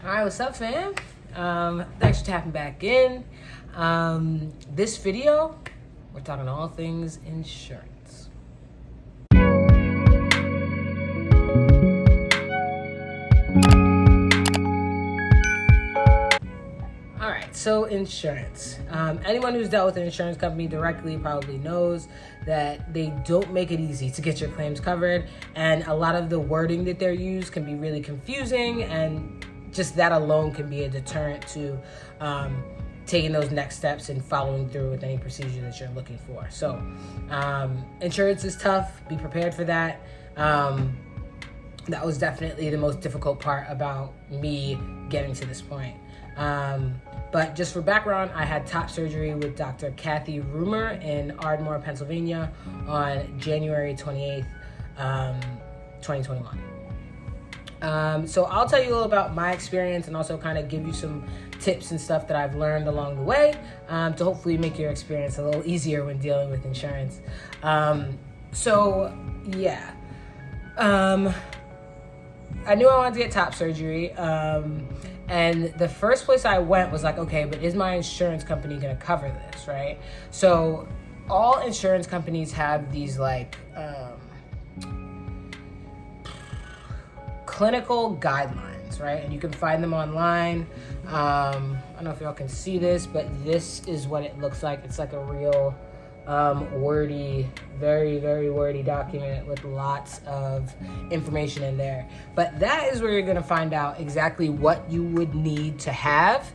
All right, what's up, fam? Thanks for tapping back in. This video, we're talking all things insurance. All right, so insurance. Anyone who's dealt with an insurance company directly probably knows that they don't make it easy to get your claims covered, and a lot of the wording that they're used can be really confusing, and just that alone can be a deterrent to taking those next steps and following through with any procedure that you're looking for. So insurance is tough. Be prepared for that. That was definitely the most difficult part about me getting to this point. But just for background, I had top surgery with Dr. Kathy Roomer in Ardmore, Pennsylvania on January 28th, 2021. So I'll tell you a little about my experience and also kind of give you some tips and stuff that I've learned along the way to hopefully make your experience a little easier when dealing with insurance. I knew I wanted to get top surgery. And the first place I went was like, okay, but is my insurance company going to cover this, right? So all insurance companies have these clinical guidelines, right? And you can find them online. I don't know if y'all can see this, but this is what it looks like. It's like a real wordy, very, very wordy document with lots of information in there. But that is where you're going to find out exactly what you would need to have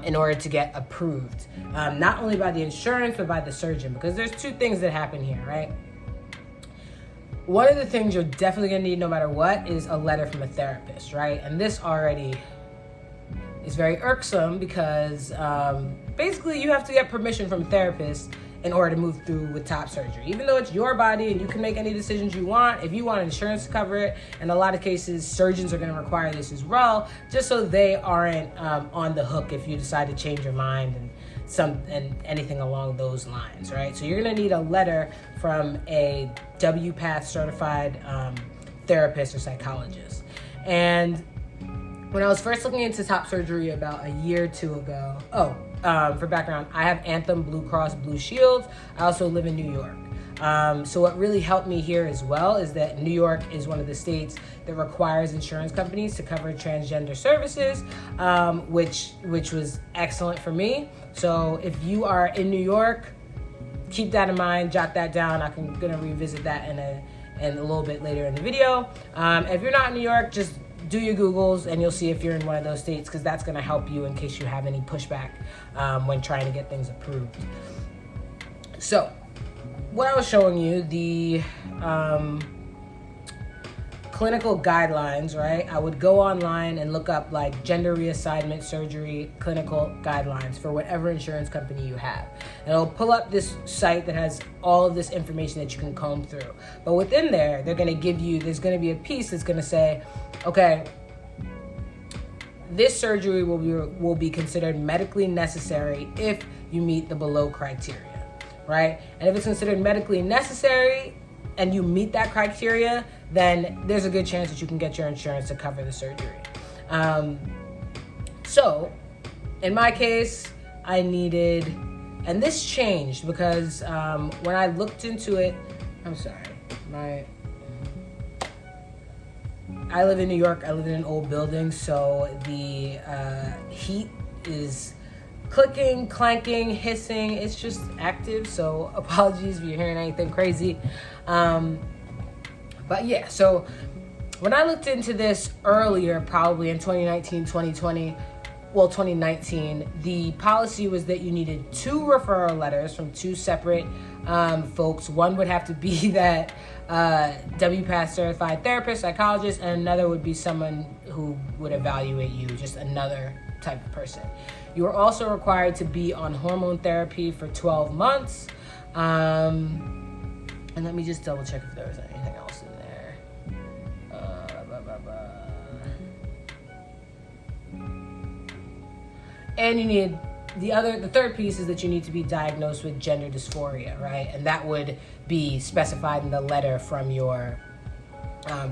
in order to get approved, not only by the insurance, but by the surgeon, because there's two things that happen here, right? One of the things you're definitely going to need no matter what is a letter from a therapist, right? And this already is very irksome because basically you have to get permission from therapists in order to move through with top surgery. Even though it's your body and you can make any decisions you want, if you want insurance to cover it, in a lot of cases, surgeons are going to require this as well, just so they aren't on the hook if you decide to change your mind and anything along those lines, right? So you're going to need a letter from a WPATH certified therapist or psychologist. And when I was first looking into top surgery about a year or two ago, for background, I have Anthem Blue Cross Blue Shield. I also live in New York. So what really helped me here as well is that New York is one of the states that requires insurance companies to cover transgender services, which was excellent for me. So if you are in New York, keep that in mind, jot that down. I'm gonna revisit that in a little bit later in the video. If you're not in New York, just do your Googles and you'll see if you're in one of those states, because that's going to help you in case you have any pushback when trying to get things approved. So what I was showing you, the clinical guidelines, right? I would go online and look up like gender reassignment surgery clinical guidelines for whatever insurance company you have. And it'll pull up this site that has all of this information that you can comb through. But within there, there's going to be a piece that's going to say, okay, this surgery will be considered medically necessary if you meet the below criteria, right? And if it's considered medically necessary and you meet that criteria, then there's a good chance that you can get your insurance to cover the surgery. So in my case, I needed, and this changed because when I looked into it, I live in New York. I live in an old building, so the heat is clicking, clanking, hissing. It's just active, so apologies if you're hearing anything crazy. But yeah, so when I looked into this earlier, probably in 2019, 2019, the policy was that you needed 2 referral letters from 2 separate folks. One would have to be that WPATH certified therapist, psychologist, and another would be someone who would evaluate you, just another type of person. You are also required to be on hormone therapy for 12 months. And let me just double check if there was anything else in there. And you need the third piece is that you need to be diagnosed with gender dysphoria, right? And that would be specified in the letter from your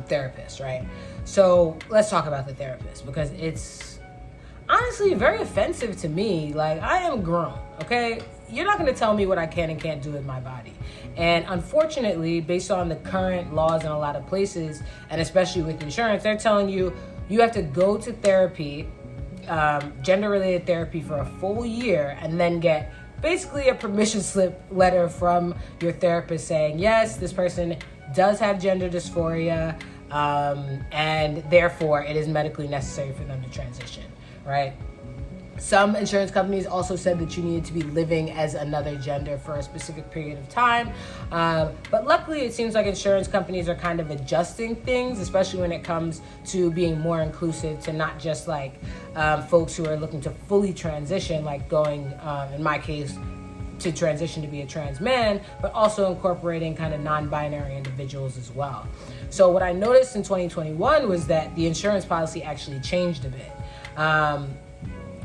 therapist, right? So let's talk about the therapist, because it's honestly very offensive to me. Like, I am grown, okay? You're not going to tell me what I can and can't do with my body. And unfortunately, based on the current laws in a lot of places, and especially with insurance, they're telling you you have to go to therapy, gender-related therapy, for a full year, and then get basically a permission slip letter from your therapist saying, yes, this person does have gender dysphoria, and therefore it is medically necessary for them to transition, right? Some insurance companies also said that you needed to be living as another gender for a specific period of time. But luckily, it seems like insurance companies are kind of adjusting things, especially when it comes to being more inclusive to not just like folks who are looking to fully transition, like going, in my case, to transition to be a trans man, but also incorporating kind of non-binary individuals as well. So what I noticed in 2021 was that the insurance policy actually changed a bit.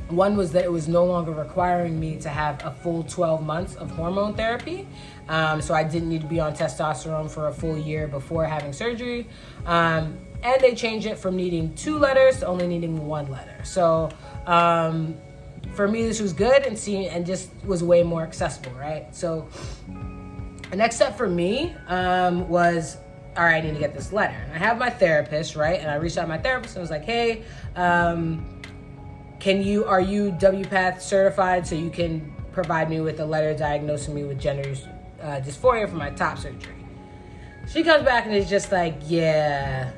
One was that it was no longer requiring me to have a full 12 months of hormone therapy. So I didn't need to be on testosterone for a full year before having surgery. And they changed it from needing 2 letters to only needing 1 letter. So for me, this was good and just was way more accessible, right? So the next step for me was, all right, I need to get this letter. And I have my therapist, right? And I reached out to my therapist and was like, hey, are you WPATH certified so you can provide me with a letter diagnosing me with gender dysphoria for my top surgery? She comes back and is just like, yeah,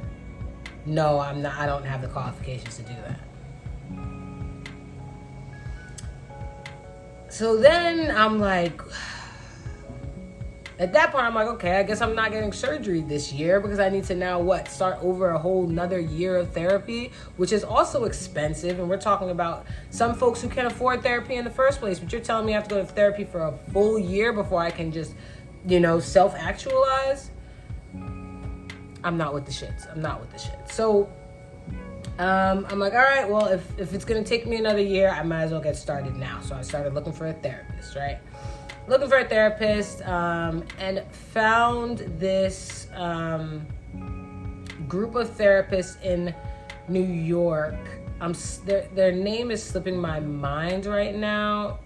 no, I'm not. I don't have the qualifications to do that. So then I'm like, at that point, I'm like, okay, I guess I'm not getting surgery this year because I need to now, start over a whole nother year of therapy, which is also expensive. And we're talking about some folks who can't afford therapy in the first place, but you're telling me I have to go to therapy for a full year before I can just, self-actualize? I'm not with the shits. So I'm like, all right, well, if it's going to take me another year, I might as well get started now. So I started looking for a therapist, right? And found this group of therapists in New York. Their name is slipping my mind right now,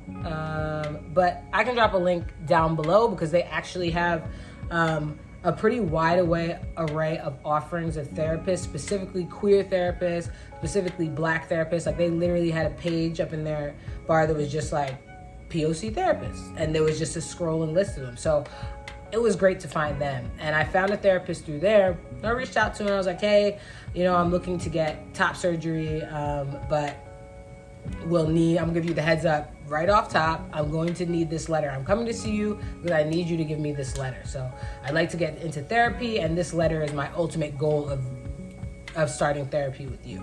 but I can drop a link down below because they actually have a pretty wide array of offerings of therapists, specifically queer therapists, specifically Black therapists. Like, they literally had a page up in their bar that was just like POC therapists, and there was just a scrolling list of them. So it was great to find them, and I found a therapist through there. I reached out to him. I was like, hey, I'm looking to get top surgery, but I'm gonna give you the heads up right off top. I'm going to need this letter. I'm coming to see you because I need you to give me this letter. So I'd like to get into therapy, and this letter is my ultimate goal of starting therapy with you.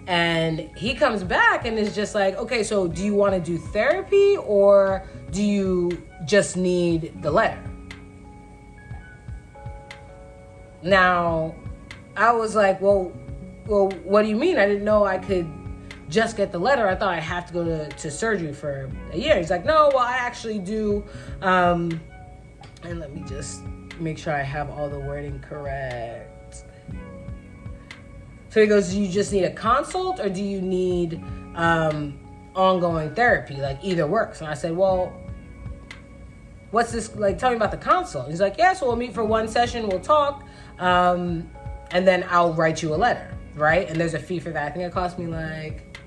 And he comes back and is just like, okay, so do you want to do therapy or do you just need the letter? Now, I was like, well, what do you mean? I didn't know I could just get the letter. I thought I'd have to go to surgery for a year. He's like, no, well, I actually do. And let me just make sure I have all the wording correct. So he goes, do you just need a consult or do you need ongoing therapy? Like, either works. And I said, well, what's this? Like, tell me about the consult. He's like, yeah, so we'll meet for one session. We'll talk. And then I'll write you a letter, right? And there's a fee for that. I think it cost me like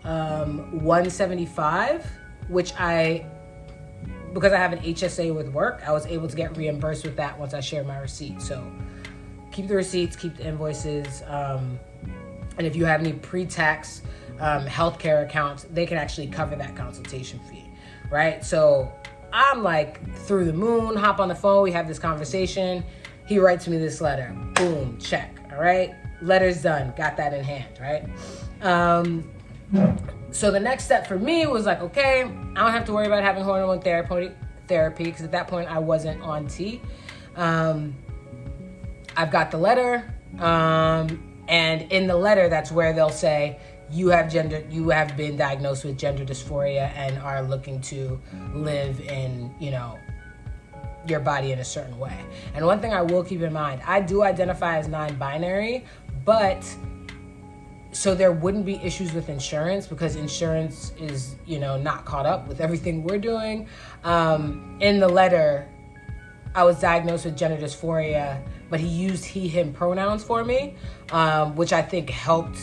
$175, which because I have an HSA with work, I was able to get reimbursed with that once I shared my receipt. So keep the receipts, keep the invoices. And if you have any pre-tax healthcare accounts, they can actually cover that consultation fee, right? So I'm like through the moon, hop on the phone, we have this conversation. He writes me this letter. Boom, check, all right? Letter's done, got that in hand, right? So the next step for me was like, okay, I don't have to worry about having hormone therapy because at that point I wasn't on T. I've got the letter, and in the letter, that's where they'll say, you have been diagnosed with gender dysphoria and are looking to live in, your body in a certain way. And one thing I will keep in mind, I do identify as non-binary, But so there wouldn't be issues with insurance because insurance is, not caught up with everything we're doing. In the letter, I was diagnosed with gender dysphoria, but he used he, him pronouns for me, which I think helped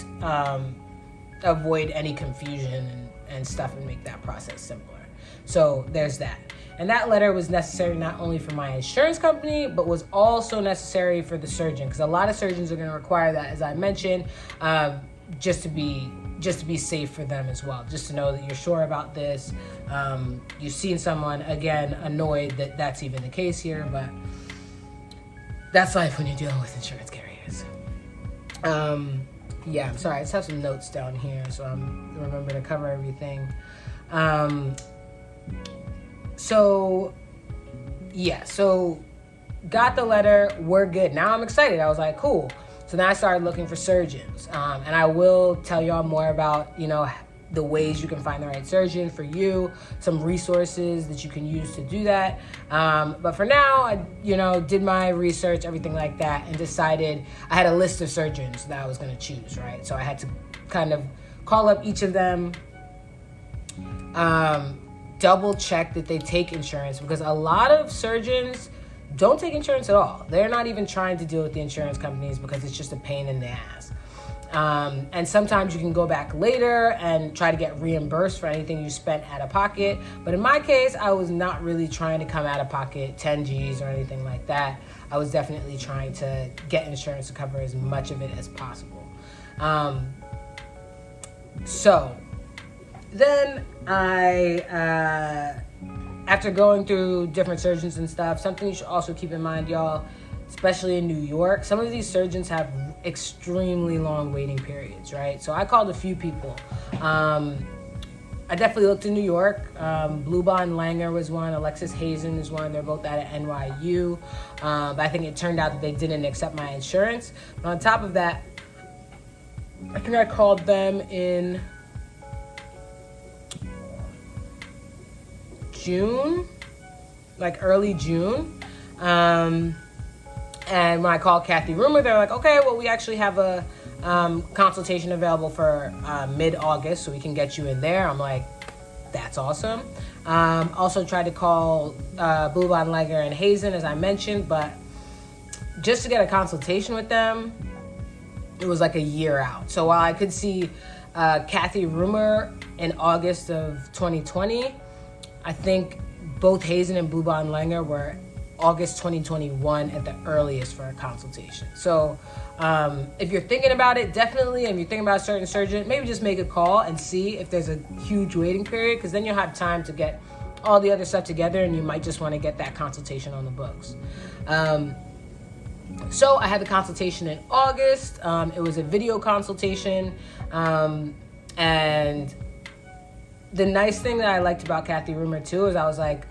avoid any confusion and stuff and make that process simpler. So there's that. And that letter was necessary not only for my insurance company, but was also necessary for the surgeon, because a lot of surgeons are going to require that, as I mentioned, just to be safe for them as well, just to know that you're sure about this. You've seen someone, again, annoyed that that's even the case here, but that's life when you're dealing with insurance carriers. Yeah, I'm sorry, I just have some notes down here, so I'm remember to cover everything. So got the letter, we're good. Now I'm excited. I was like, cool. So then I started looking for surgeons. And I will tell y'all more about, the ways you can find the right surgeon for you, some resources that you can use to do that. But for now, I, did my research, everything like that, and decided I had a list of surgeons that I was going to choose, right? So I had to kind of call up each of them, double check that they take insurance, because a lot of surgeons don't take insurance at all. They're not even trying to deal with the insurance companies because it's just a pain in the ass. And sometimes you can go back later and try to get reimbursed for anything you spent out of pocket. But in my case, I was not really trying to come out of pocket 10 G's or anything like that. I was definitely trying to get insurance to cover as much of it as possible. So then I, after going through different surgeons and stuff, something you should also keep in mind, y'all, especially in New York, some of these surgeons have extremely long waiting periods, right? So I called a few people. I definitely looked in New York. Bluebond Langer was one. Alexis Hazen is one. They're both out of NYU. But I think it turned out that they didn't accept my insurance. But on top of that, I think I called them in June, like early June. And when I called Kathy Rumor, they're like, okay, well, we actually have a consultation available for mid-August, so we can get you in there. I'm like, that's awesome. Also tried to call Bluebond Langer and Hazen, as I mentioned, but just to get a consultation with them, it was like a year out. So while I could see Kathy Rumor in August of 2020, I think both Hazen and Bluebond Langer were August 2021 at the earliest for a consultation. So if you're thinking about it, definitely, and you're thinking about a certain surgeon, maybe just make a call and see if there's a huge waiting period, because then you'll have time to get all the other stuff together, and you might just want to get that consultation on the books. So I had the consultation in August. It was a video consultation, and the nice thing that I liked about Kathy Rumor too is I was like,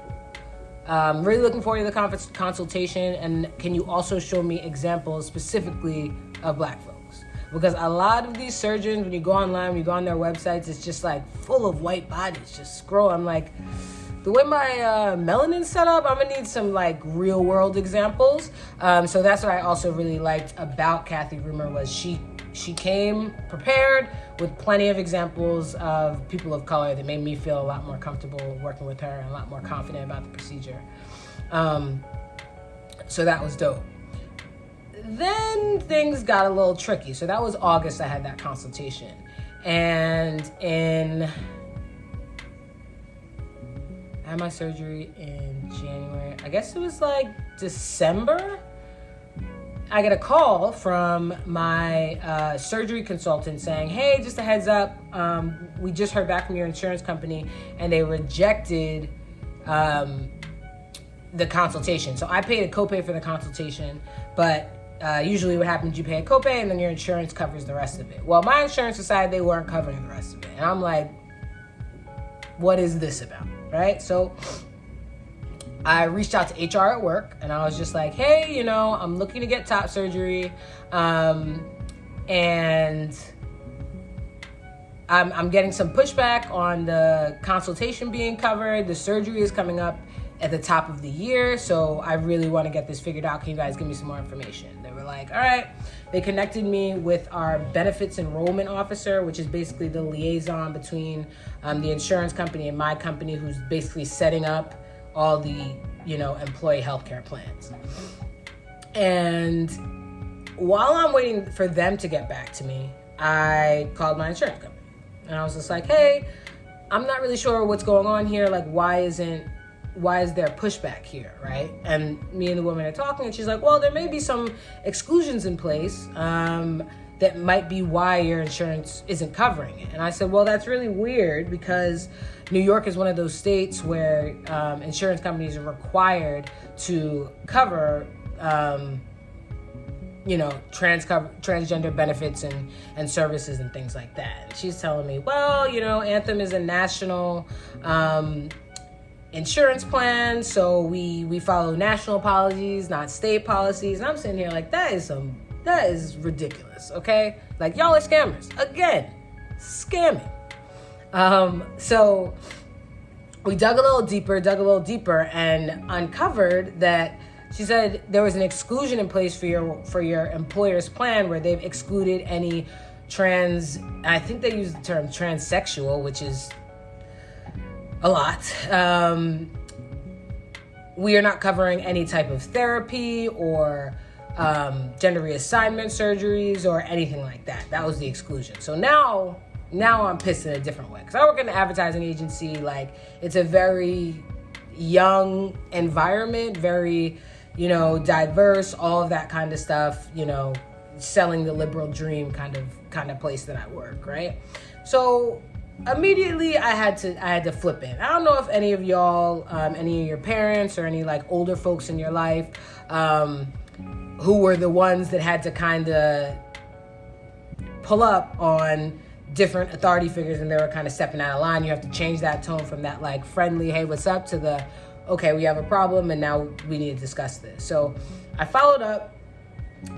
really looking forward to the consultation, and can you also show me examples specifically of Black folks? Because a lot of these surgeons, when you go online, when you go on their websites, it's just like full of white bodies. Just scroll. I'm like, the way my melanin's set up, I'm gonna need some like real world examples. So that's what I also really liked about Kathy Rumor, was she came prepared with plenty of examples of people of color that made me feel a lot more comfortable working with her and a lot more confident about the procedure. So that was dope. Then things got a little tricky. So that was August, I had that consultation. And I had my surgery in January. I guess it was like December. I get a call from my surgery consultant saying, hey, just a heads up, we just heard back from your insurance company and they rejected the consultation. So I paid a copay for the consultation, but usually what happens, you pay a copay and then your insurance covers the rest of it. Well, my insurance decided they weren't covering the rest of it. And I'm like, what is this about, right? So I reached out to HR at work and I was just like, hey, I'm looking to get top surgery. And I'm getting some pushback on the consultation being covered. The surgery is coming up at the top of the year, so I really want to get this figured out. Can you guys give me some more information? They were were like, all right. They connected me with our benefits enrollment officer, which is basically the liaison between the insurance company and my company, who's basically setting up all the, employee healthcare plans. And while I'm waiting for them to get back to me, I called my insurance company. And I was just like, hey, I'm not really sure what's going on here. Like, why is there pushback here, right? And me and the woman are talking, and she's like, well, there may be some exclusions in place that might be why your insurance isn't covering it. And I said, well, that's really weird, because New York is one of those states where insurance companies are required to cover transgender benefits and services and things like that. And she's telling me, well, Anthem is a national insurance plan, so we follow national policies, not state policies. And I'm sitting here like, that is ridiculous, okay? Like, y'all are scammers. Again, scamming. So we dug a little deeper and uncovered that she said there was an exclusion in place for your employer's plan where they've excluded any I think they use the term transsexual, which is a lot. We are not covering any type of therapy or gender reassignment surgeries or anything like that. That was the exclusion. So now I'm pissed in a different way, because I work in an advertising agency. Like, it's a very young environment, very diverse, all of that kind of stuff, selling the liberal dream kind of place that I work, right? So immediately I had to flip it. I don't know if any of y'all, any of your parents or any like older folks in your life, who were the ones that had to kind of pull up on different authority figures and they were kind of stepping out of line. You have to change that tone from that like friendly, hey, what's up, to the, okay, we have a problem and now we need to discuss this. So I followed up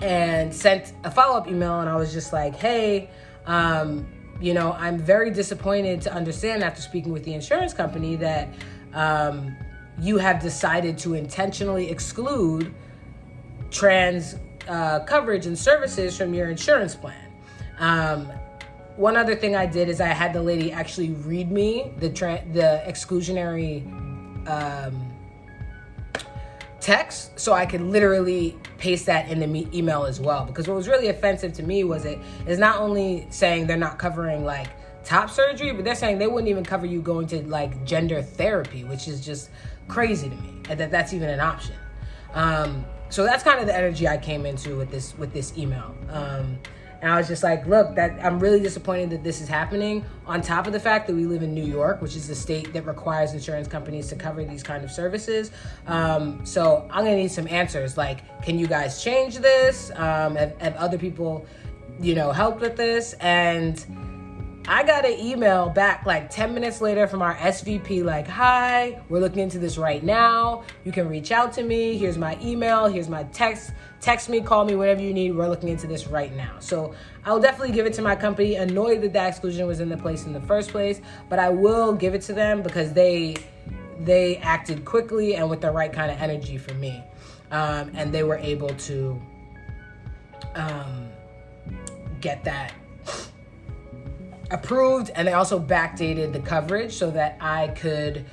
and sent a follow-up email, and I was just like, hey, I'm very disappointed to understand after speaking with the insurance company that you have decided to intentionally exclude trans coverage and services from your insurance plan. One other thing I did is I had the lady actually read me the exclusionary text, so I could literally paste that in the email as well. Because what was really offensive to me was it is not only saying they're not covering like top surgery, but they're saying they wouldn't even cover you going to like gender therapy, which is just crazy to me that's even an option. So that's kind of the energy I came into with this email. And I was just like, look, that I'm really disappointed that this is happening, on top of the fact that we live in New York, which is the state that requires insurance companies to cover these kind of services. So I'm gonna need some answers. Like, can you guys change this? Have other people, helped with this? And I got an email back like 10 minutes later from our SVP like, hi, we're looking into this right now. You can reach out to me. Here's my email. Here's my text. Text me, call me, whatever you need. We're looking into this right now. So I will definitely give it to my company. Annoyed that exclusion was in the place in the first place, but I will give it to them because they acted quickly and with the right kind of energy for me. And they were able to get that approved, and they also backdated the coverage so that I could,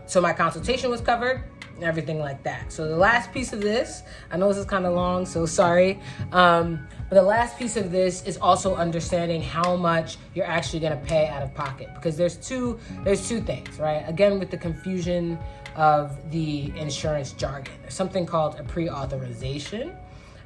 so my consultation was covered and everything like that. So the last piece of this, I know this is kind of long, so sorry, but the last piece of this is also understanding how much you're actually going to pay out of pocket, because there's two things, right? Again, with the confusion of the insurance jargon, there's something called a pre-authorization,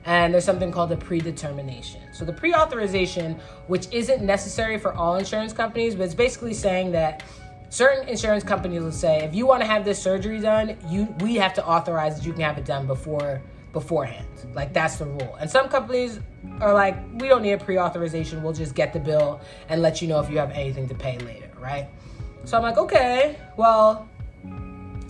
and there's something called a predetermination. So the pre-authorization, which isn't necessary for all insurance companies, but it's basically saying that certain insurance companies will say, if you want to have this surgery done, we have to authorize that you can have it done beforehand. Like, that's the rule. And some companies are like, we don't need a pre-authorization. We'll just get the bill and let you know if you have anything to pay later, right? So I'm like, okay, well,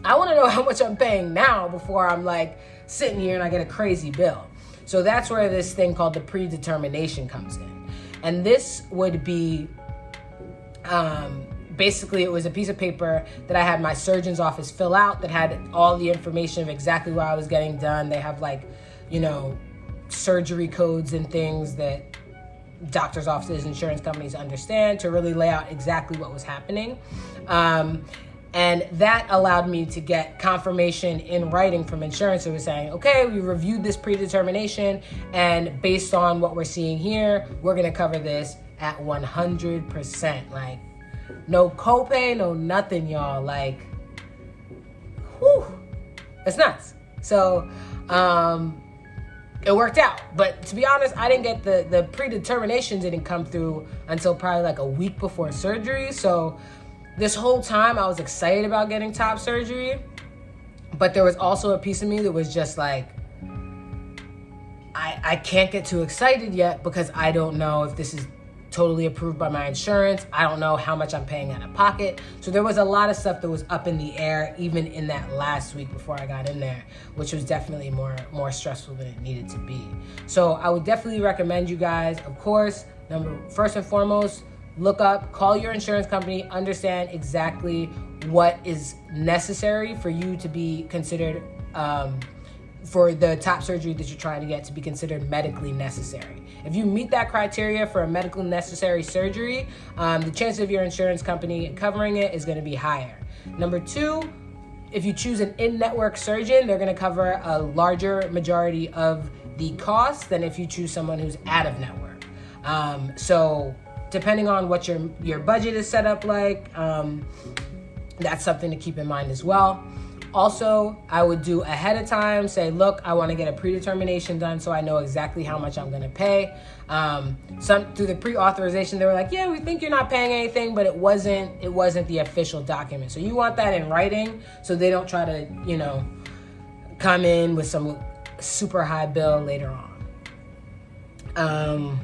I want to know how much I'm paying now before I'm like sitting here and I get a crazy bill. So that's where this thing called the predetermination comes in. And this would be, basically it was a piece of paper that I had my surgeon's office fill out that had all the information of exactly what I was getting done. They have like, surgery codes and things that doctors' offices, insurance companies understand, to really lay out exactly what was happening. And that allowed me to get confirmation in writing from insurance. It was saying, okay, we reviewed this predetermination, and based on what we're seeing here, we're gonna cover this at 100%. Like, no copay, no nothing, y'all. Like, whew, it's nuts. So, it worked out. But to be honest, I didn't get the predetermination didn't come through until probably like a week before surgery. So this whole time I was excited about getting top surgery, but there was also a piece of me that was just like, I can't get too excited yet because I don't know if this is totally approved by my insurance. I don't know how much I'm paying out of pocket. So there was a lot of stuff that was up in the air, even in that last week before I got in there, which was definitely more stressful than it needed to be. So I would definitely recommend you guys, of course, first and foremost, call your insurance company, understand exactly what is necessary for you to be considered, for the top surgery that you're trying to get to be considered medically necessary. If you meet that criteria for a medically necessary surgery, the chance of your insurance company covering it is going to be higher. Number two, if you choose an in-network surgeon, they're going to cover a larger majority of the costs than if you choose someone who's out of network. So depending on what your budget is set up like, that's something to keep in mind as well. Also, I would do ahead of time, say, look, I want to get a predetermination done so I know exactly how much I'm going to pay. Through the pre-authorization, they were like, yeah, we think you're not paying anything, but it wasn't the official document. So you want that in writing so they don't try to, come in with some super high bill later on.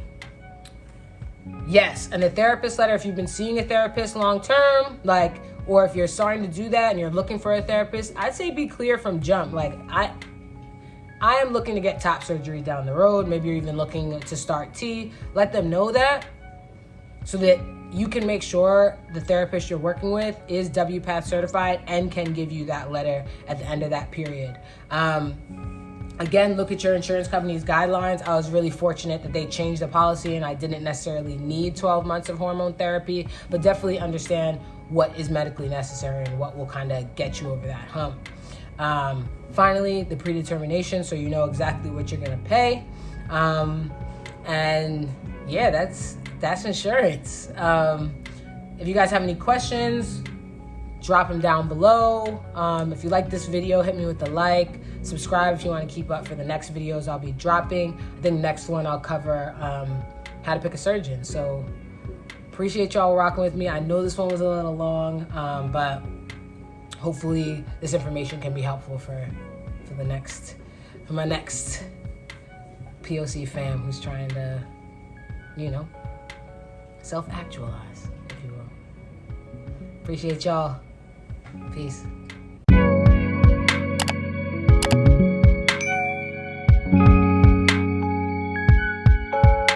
Yes, and the therapist letter, if you've been seeing a therapist long term, or if you're starting to do that and you're looking for a therapist, I'd say be clear from jump. Like, I am looking to get top surgery down the road. Maybe you're even looking to start T. Let them know that so that you can make sure the therapist you're working with is WPATH certified and can give you that letter at the end of that period. Again, look at your insurance company's guidelines. I was really fortunate that they changed the policy and I didn't necessarily need 12 months of hormone therapy, but definitely understand what is medically necessary and what will kind of get you over that hump. Finally, the predetermination, so you know exactly what you're gonna pay. And yeah, that's insurance. If you guys have any questions, drop them down below. If you like this video, hit me with a like. Subscribe if you want to keep up for the next videos I'll be dropping. I think next one I'll cover how to pick a surgeon. So appreciate y'all rocking with me. I know this one was a little long, but hopefully this information can be helpful for my next POC fam who's trying to, self-actualize, if you will. Appreciate y'all. Peace.